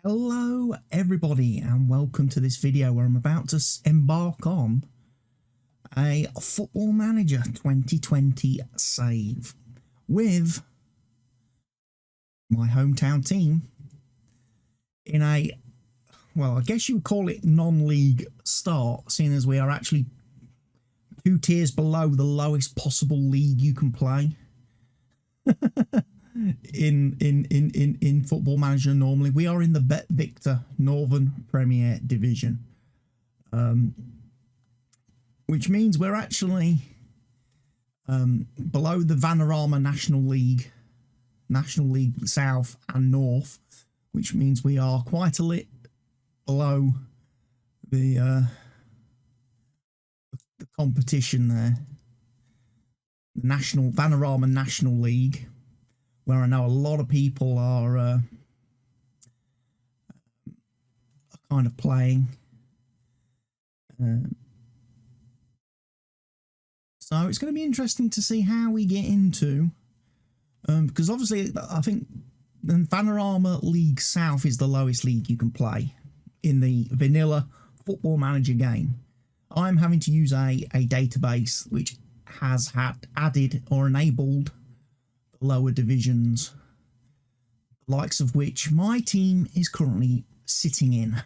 Hello everybody and welcome to this video where I'm about to embark on a Football Manager 2020 save with my hometown team in a, well, I guess you would call it non-league start, seeing as we are actually 2 tiers below the lowest possible league you can play. in Football Manager normally. We are in the Bet Victor Northern Premier Division, which means we're actually below the Vanarama National League South and North, which means we are quite a lit below the competition there, the Vanarama National League, where I know a lot of people are kind of playing. So it's going to be interesting to see how we get into, because obviously I think the Vanarama League South is the lowest league you can play in the vanilla Football Manager game. I'm having to use a database which has added or enabled lower divisions, the likes of which my team is currently sitting in.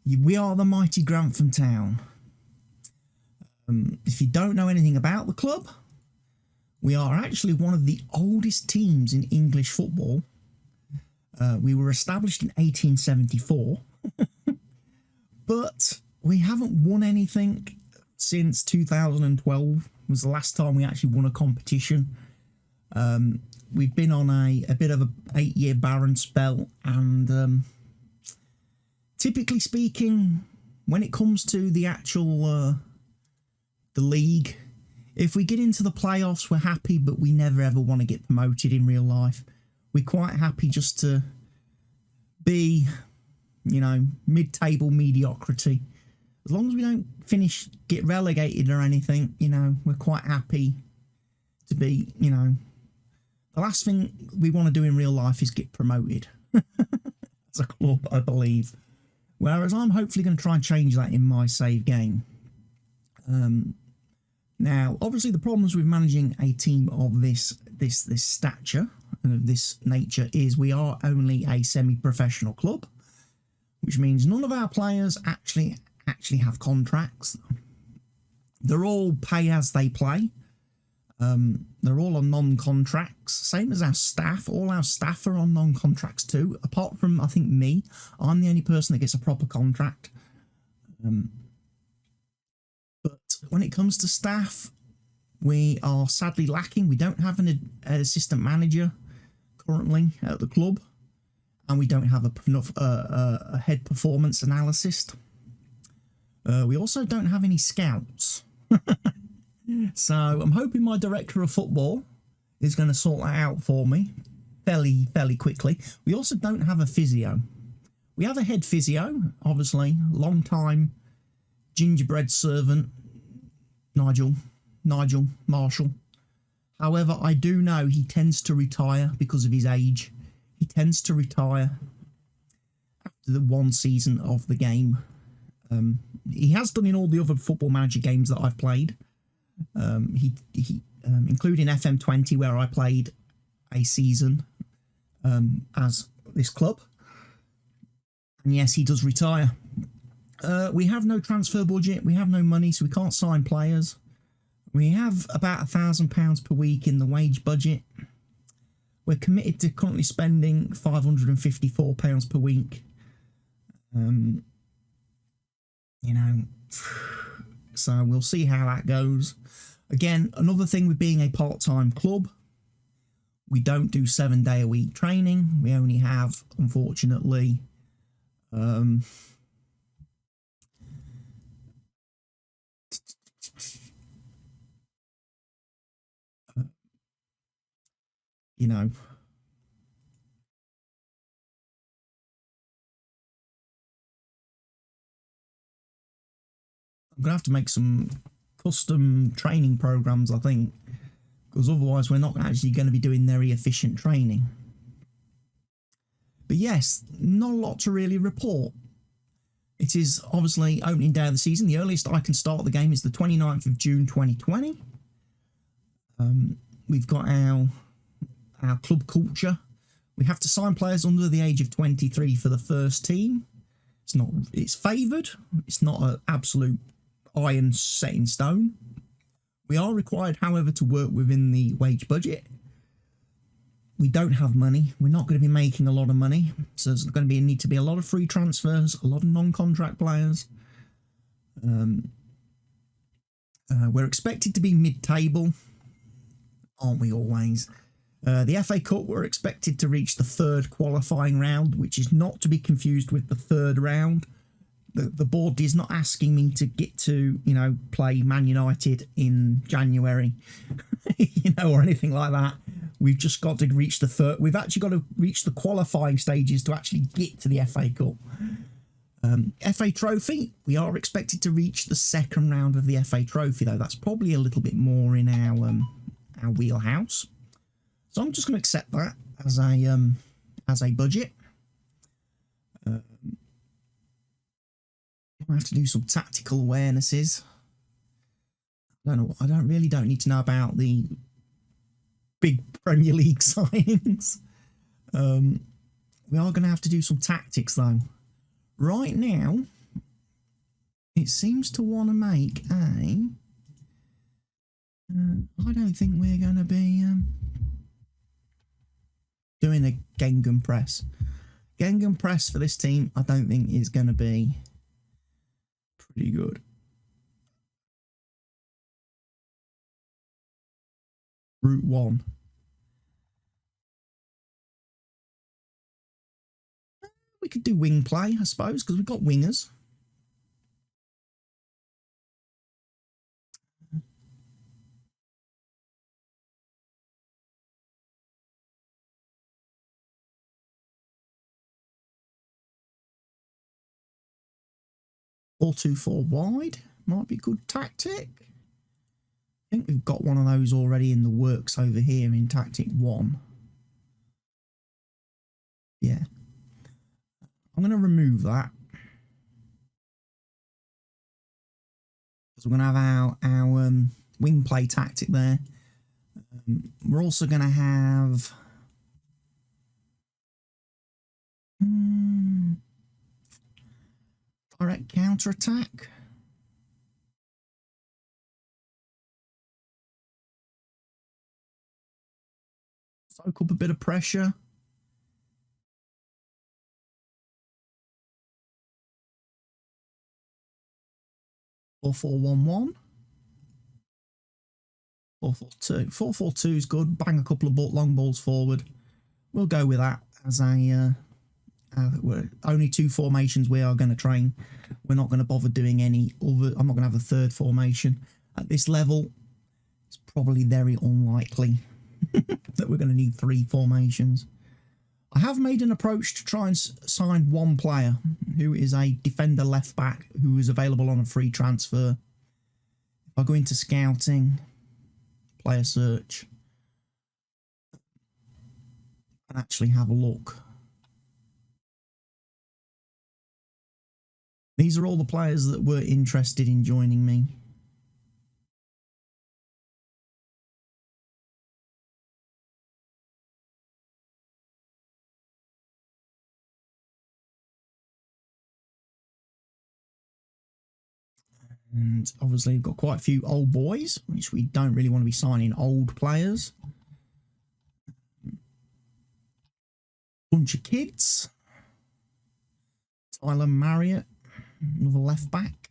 We are the mighty Grantham town. If you don't know anything about the club, we are actually one of the oldest teams in English football. We were established in 1874, but we haven't won anything since 2012 was the last time we actually won a competition. We've been on a bit of a 8-year barren spell, and typically speaking, when it comes to the actual the league, if we get into the playoffs, we're happy, but we never ever want to get promoted in real life. We're quite happy just to be, you know, mid-table mediocrity. As long as we don't get relegated or anything, you know, we're quite happy to be, you know, the last thing we want to do in real life is get promoted as a club, I believe. Whereas I'm hopefully going to try and change that in my save game. Now, obviously, the problems with managing a team of this stature and of this nature is we are only a semi-professional club, which means none of our players actually have contracts. They're all pay as they play. They're all on non-contracts, same as our staff. All our staff are on non-contracts too, apart from, I think, me. I'm the only person that gets a proper contract. But when it comes to staff, we are sadly lacking. We don't have an assistant manager currently at the club, and we don't have a head performance analyst. We also don't have any scouts. So I'm hoping my director of football is going to sort that out for me fairly quickly. We also don't have a physio. We have a head physio, obviously, long time Gingerbreads servant, Nigel Marshall. However, I do know he tends to retire because of his age. He tends to retire after the 1 season of the game. He has done in all the other Football Manager games that I've played. Including FM20, where I played a season as this club. And yes, he does retire. We have no transfer budget. We have no money, so we can't sign players. We have about £1,000 per week in the wage budget. We're committed to currently spending £554 per week. You know, so we'll see how that goes. Again, another thing with being a part-time club, we don't do 7-day-a-week training. We only have, unfortunately, you know, I'm going to have to make some custom training programs, I think, because otherwise we're not actually going to be doing very efficient training. But yes, not a lot to really report. It is obviously opening day of the season. The earliest I can start the game is the 29th of June 2020. We've got our club culture. We have to sign players under the age of 23 for the first team. It's favoured. It's not an absolute iron set in stone. We are required, however, to work within the wage budget. We don't have money. We're not going to be making a lot of money. So there's going to need to be a lot of free transfers, a lot of non-contract players. We're expected to be mid-table, aren't we always? The FA Cup, we're expected to reach the third qualifying round, which is not to be confused with the third round. The board is not asking me to get to, play Man United in January, or anything like that. We've just got to reach the third. We've actually got to reach the qualifying stages to actually get to the FA Cup. FA Trophy, we are expected to reach the second round of the FA Trophy, though. That's probably a little bit more in our wheelhouse. So I'm just going to accept that as a budget. I have to do some tactical awarenesses. I don't need to know about the big Premier League signings. We are going to have to do some tactics, though. Right now, it seems to want to make a... I don't think we're going to be doing a Gegenpress. Gegenpress for this team, I don't think is going to be pretty good. Route 1. We could do wing play, I suppose, because we've got wingers. Or 2-4 wide might be a good tactic. I think we've got one of those already in the works over here in tactic 1. Yeah. I'm going to remove that. Because we're going to have our wing play tactic there. We're also going to have... direct counter-attack. Soak up a bit of pressure. Or 4-1-1. 4-4-2. 4-4-2 is good. Bang a couple of long balls forward. We'll go with that as a... we're only 2 formations we are going to train. We're not going to bother doing any other. I'm not going to have a third formation at this level. It's probably very unlikely that we're going to need 3 formations. I have made an approach to try and sign one player who is a defender left back who is available on a free transfer. If I go into scouting, player search, and actually have a look. These are all the players that were interested in joining me. And obviously we've got quite a few old boys, which we don't really want to be signing old players. Bunch of kids. Tyler Marriott, another left back.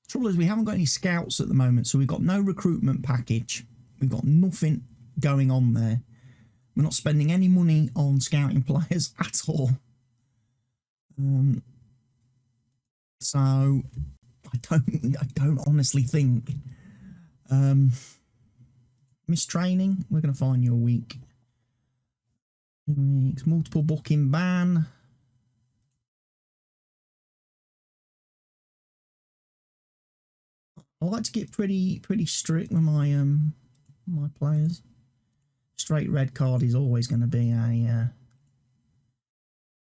Trouble is we haven't got any scouts at the moment, so we've got no recruitment package. We've got nothing going on there. We're not spending any money on scouting players at all. So I don't honestly think. Mistraining, we're going to find you a week. Multiple booking ban. I like to get pretty strict with my my players. Straight red card is always going to be a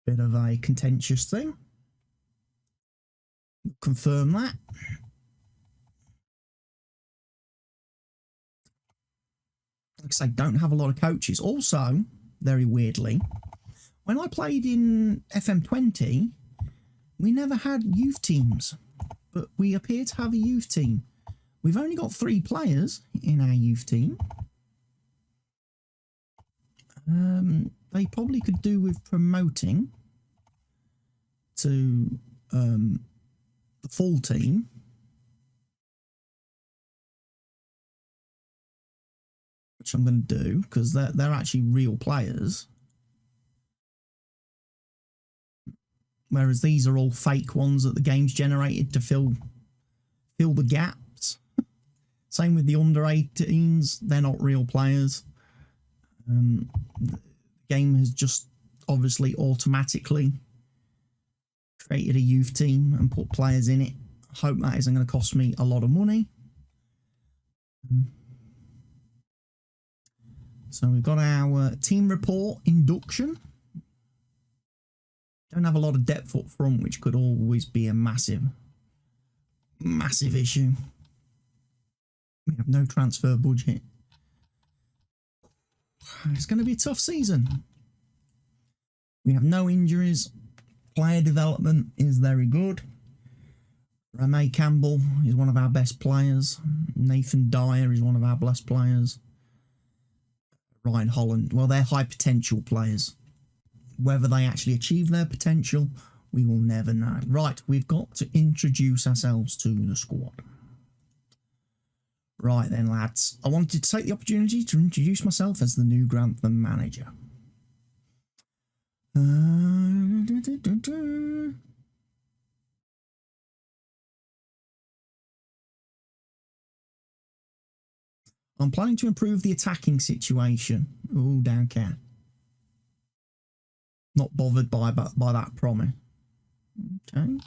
bit of a contentious thing. Confirm that. Like I say, don't have a lot of coaches. Also, very weirdly, when I played in FM20, we never had youth teams, but we appear to have a youth team. We've only got 3 players in our youth team. They probably could do with promoting to the full team. Which I'm going to do, because they're actually real players. Whereas these are all fake ones that the game's generated to fill the gaps. Same with the under 18s, they're not real players. The game has just obviously automatically created a youth team and put players in it. I hope that isn't going to cost me a lot of money. So we've got our team report induction. Don't have a lot of depth up front, which could always be a massive issue. We have no transfer budget. It's going to be a tough season. We have no injuries. Player development is very good. Ramey Campbell is one of our best players. Nathan Dyer is one of our best players. Ryan Holland, well, they're high potential players. Whether they actually achieve their potential, we will never know. Right, we've got to introduce ourselves to the squad. Right then, lads. I wanted to take the opportunity to introduce myself as the new Grantham manager. I'm planning to improve the attacking situation. Oh, down cat. Not bothered by that promise. Okay.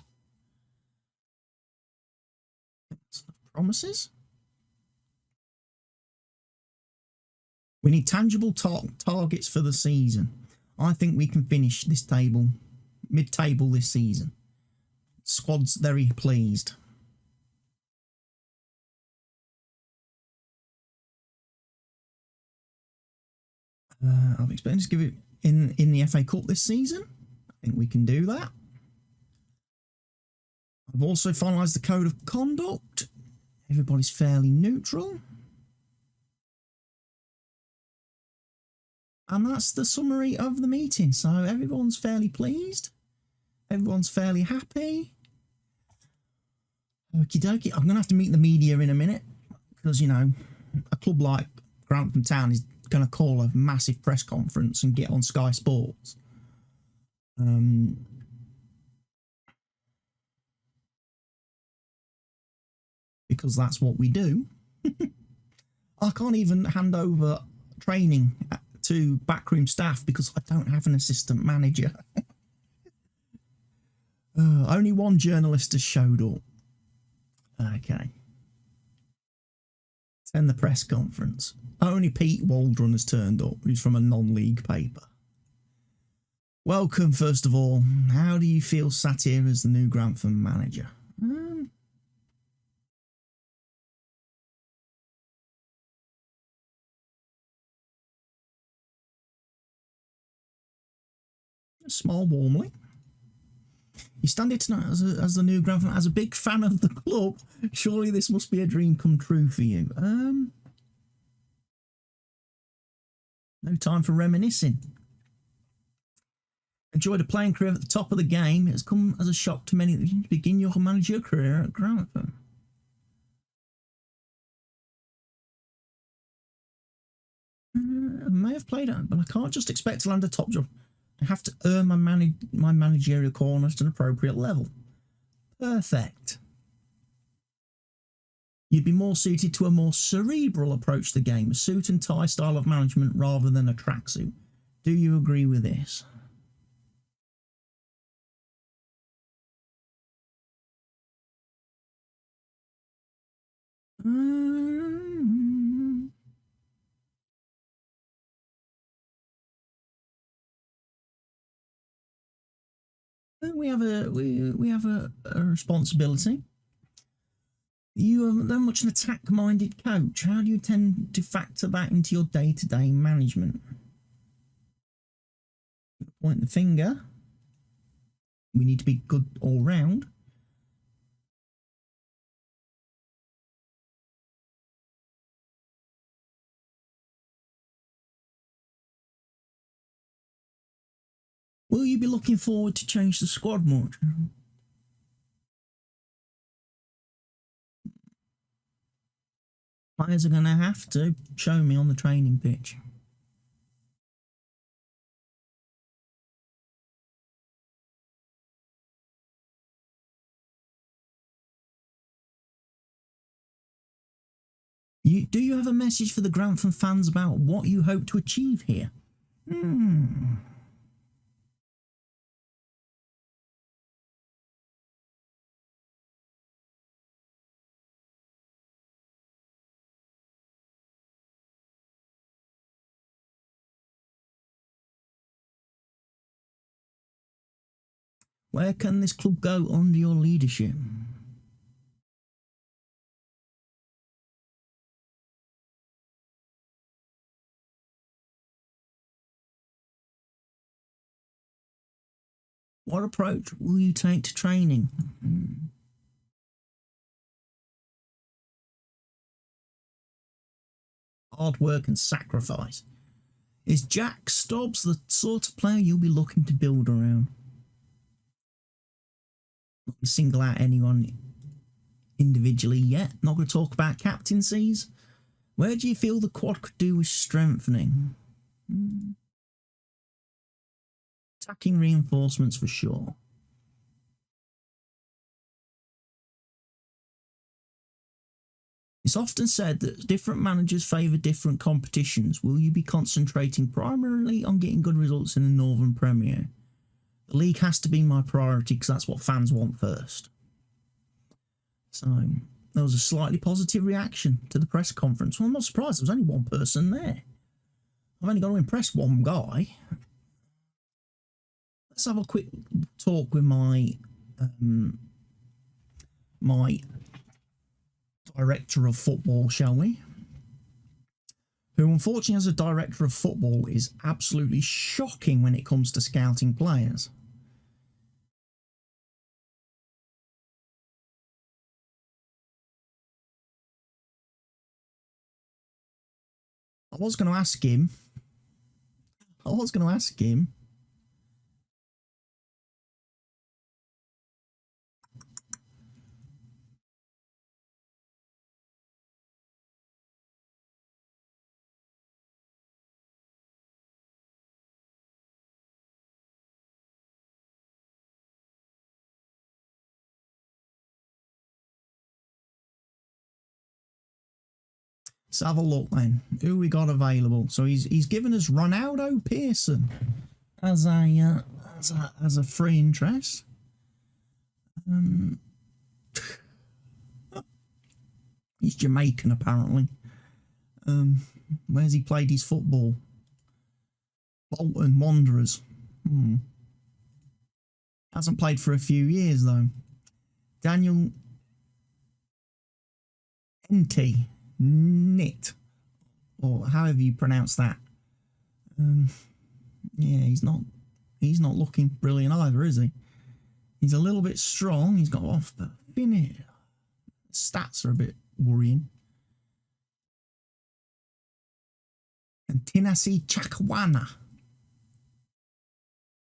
Promises. We need tangible targets for the season. I think we can finish this table, mid-table this season. Squad's very pleased. I'm expecting to give it in the FA Cup this season. I think we can do that. I've also finalised the code of conduct. Everybody's fairly neutral. And that's the summary of the meeting. So everyone's fairly pleased. Everyone's fairly happy. Okie dokie. I'm going to have to meet the media in a minute. Because, you know, a club like Grantham Town is going to call a massive press conference and get on Sky Sports. Because that's what we do. I can't even hand over training to backroom staff because I don't have an assistant manager. Only one journalist has showed up. Okay. Attend the press conference. Only Pete Waldron has turned up, who's from a non-league paper. Welcome, first of all. How do you feel sat here as the new Grantham manager? Smile warmly. You stand here tonight as the new Grantham, as a big fan of the club. Surely this must be a dream come true for you. No time for reminiscing. Enjoyed a playing career at the top of the game. It has come as a shock to many that you begin your manager career at Grantham. I may have played it, but I can't just expect to land a top job. I have to earn my managerial corner at an appropriate level. Perfect. You'd be more suited to a more cerebral approach to the game, a suit and tie style of management rather than a tracksuit. Do you agree with this? We have a responsibility. You are very much an attack-minded coach. How do you tend to factor that into your day-to-day management? Point the finger. We need to be good all round. Will you be looking forward to change the squad much? Players are going to have to show me on the training pitch. Do you have a message for the Grantham fans about what you hope to achieve here? Where can this club go under your leadership? What approach will you take to training? Hard work and sacrifice. Is Jack Stubbs the sort of player you'll be looking to build around? Not going to single out anyone individually yet. Not going to talk about captaincies. Where do you feel the quad could do with strengthening? Attacking reinforcements for sure. It's often said that different managers favour different competitions. Will you be concentrating primarily on getting good results in the Northern Premier? The league has to be my priority because that's what fans want first. So there was a slightly positive reaction to the press conference. Well, I'm not surprised. There was only one person there. I've only got to impress one guy. Let's have a quick talk with my director of football, shall we? Who, unfortunately, as a director of football, is absolutely shocking when it comes to scouting players. I was going to ask him. Let's have a look then. Who we got available? So he's given us Ronaldo Pearson as a free interest. He's Jamaican apparently. Where's he played his football? Bolton Wanderers. Hasn't played for a few years though. Daniel Nit, or however you pronounce that. Yeah, he's not looking brilliant either, is he? He's a little bit strong. He's got off, but stats are a bit worrying. And Tinassi Chakwana.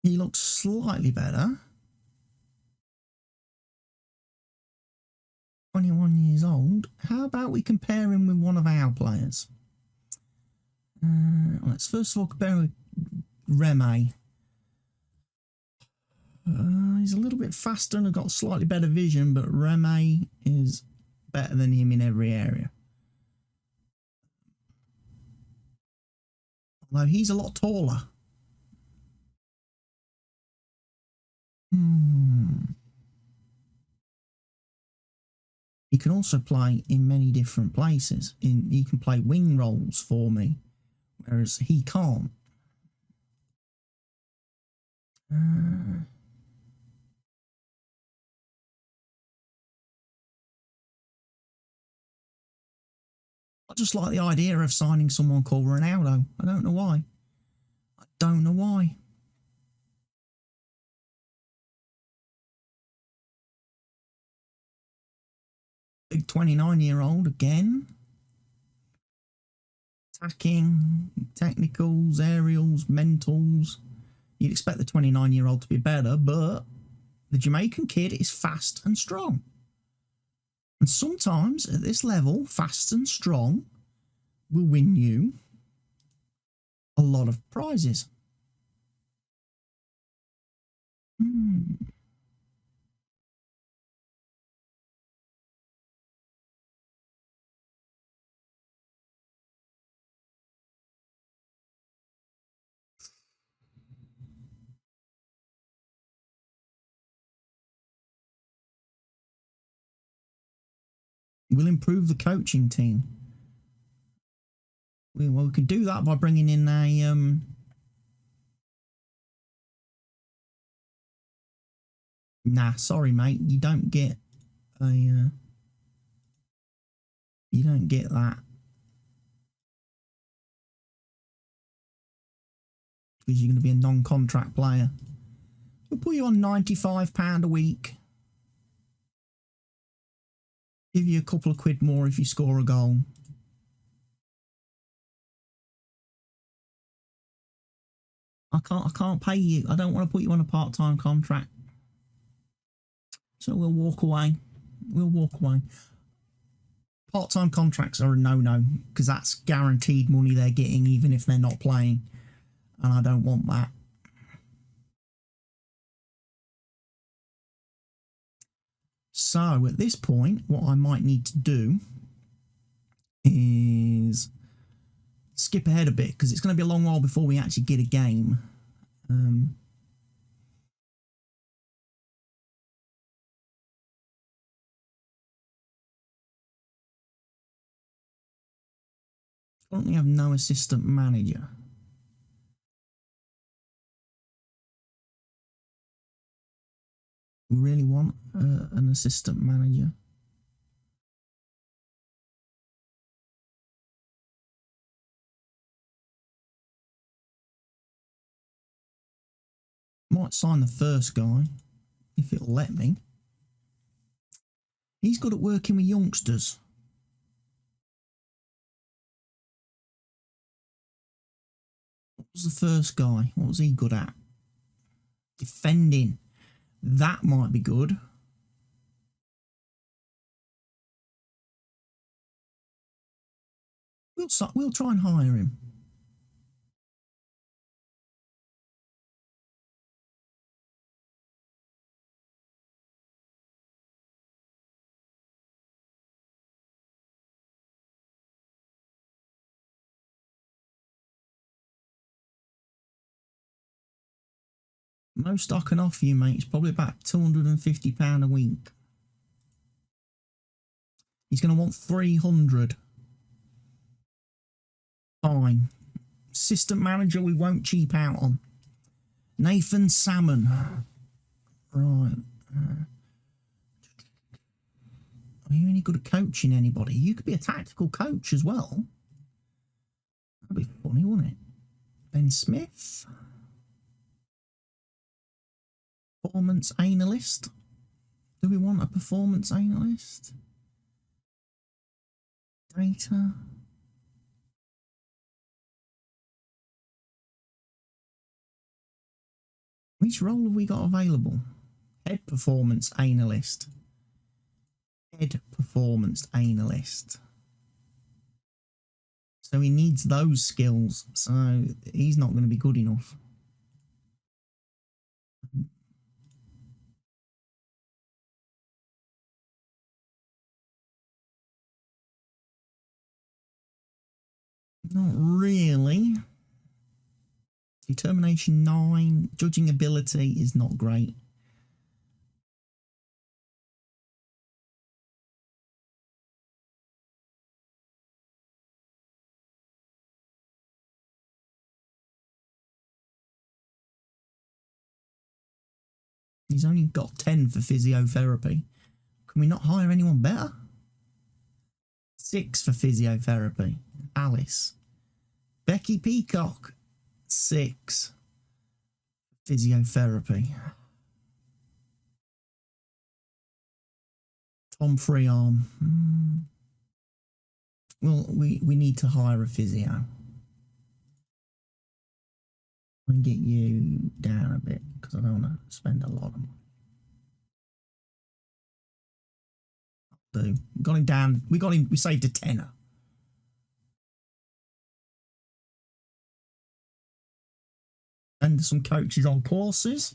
He looks slightly better. 21 years old. How about we compare him with one of our players? Let's first of all compare with Remy. He's a little bit faster and got slightly better vision, but Remy is better than him in every area. Although he's a lot taller. He can also play in many different places. He can play wing roles for me, whereas he can't. I just like the idea of signing someone called Ronaldo. I don't know why. I don't know why. Big 29-year-old again. Attacking, technicals, aerials, mentals. You'd expect the 29-year-old to be better, but the Jamaican kid is fast and strong. And sometimes at this level, fast and strong will win you a lot of prizes. We'll improve the coaching team. Well, we could do that by bringing in a nah, sorry, mate. You don't get a you don't get that because you're going to be a non-contract player. We'll put you on £95 a week. Give you a couple of quid more if you score a goal. I can't pay you. I don't want to put you on a part-time contract. So we'll walk away. We'll walk away. Part-time contracts are a no-no because that's guaranteed money they're getting even if they're not playing. And I don't want that. So at this point, what I might need to do is skip ahead a bit because it's going to be a long while before we actually get a game. Currently have no assistant manager. We really want an assistant manager. Might sign the first guy if it'll let me. He's good at working with youngsters. What was the first guy? What was he good at? Defending. That might be good. We'll try and hire him. Most I can offer you, mate, is probably about £250 a week. He's going to want 300. Fine. Assistant manager, we won't cheap out on. Nathan Salmon. Right. Are you any good at coaching anybody? You could be a tactical coach as well. That'd be funny, wouldn't it? Ben Smith. Performance analyst. Do we want a performance analyst? Data. Which role have we got available? Head performance analyst. Head performance analyst. So he needs those skills. So he's not going to be good enough. Not really. Determination 9. Judging ability is not great. He's only got 10 for physiotherapy. Can we not hire anyone better? 6 for physiotherapy. Alice. Becky Peacock. 6. Physiotherapy. Tom Freearm. Well, we need to hire a physio. And get you down a bit because I don't want to spend a lot of money. We got him down. We saved a tenner. And some coaches on courses.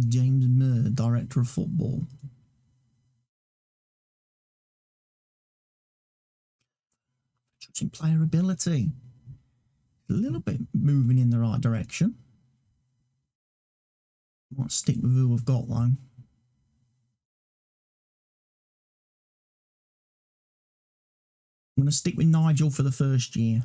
James Murr, director of football. Judging player ability. A little bit moving in the right direction. Might stick with who we've got though. I'm going to stick with Nigel for the first year.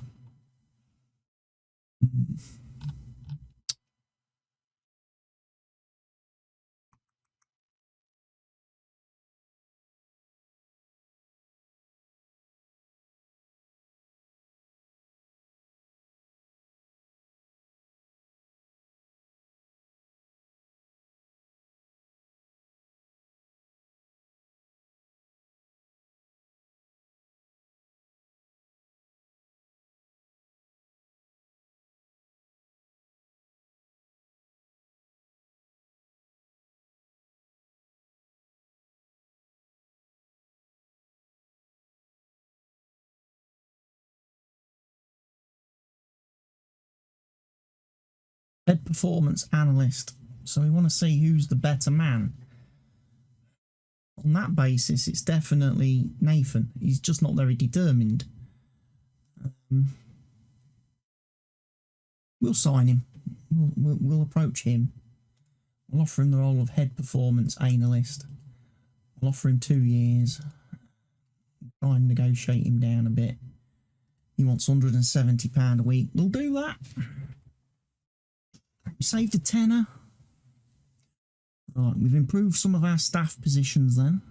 Head performance analyst. So we want to see who's the better man. On that basis, it's definitely Nathan. He's just not very determined. We'll sign him. We'll approach him. We'll offer him the role of head performance analyst. We'll offer him 2 years. Try and negotiate him down a bit. He wants £170 a week. We'll do that. We saved a tenner. Right, we've improved some of our staff positions then.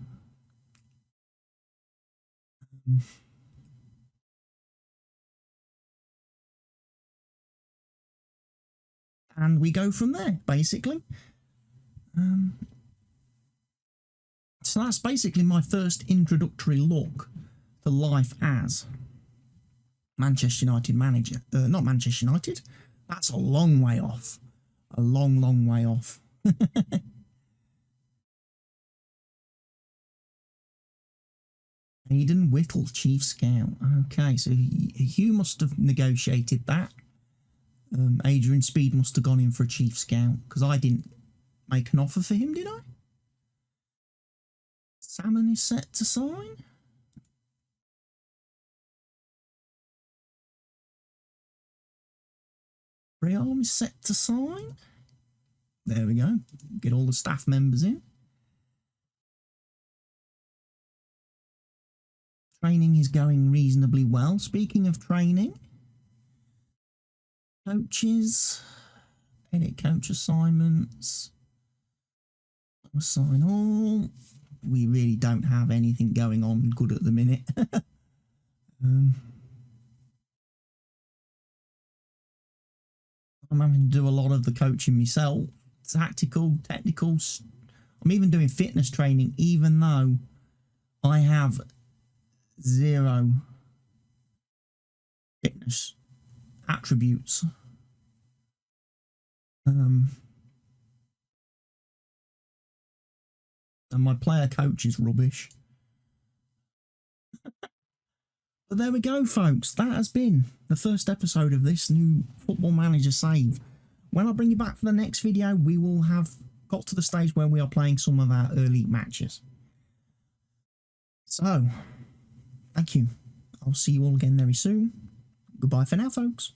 And we go from there, basically. So that's basically my first introductory look for life as Manchester United manager. Not Manchester United. That's a long way off. A long, long way off. Aidan Whittle, Chief Scout. Okay, so Hugh must have negotiated that. Adrian Speed must have gone in for a Chief Scout, because I didn't make an offer for him, did I? Salmon is set to sign. Freearm is set to sign. There we go. Get all the staff members in. Training is going reasonably well. Speaking of training, coaches, edit coach assignments, assign all. We really don't have anything going on good at the minute. I'm having to do a lot of the coaching myself. Tactical, technical. I'm even doing fitness training, even though I have 0 fitness attributes. And my player coach is rubbish. But there we go, folks. That has been the first episode of this new Football Manager save. When I bring you back for the next video, we will have got to the stage where we are playing some of our early matches. So, thank you. I'll see you all again very soon. Goodbye for now, folks.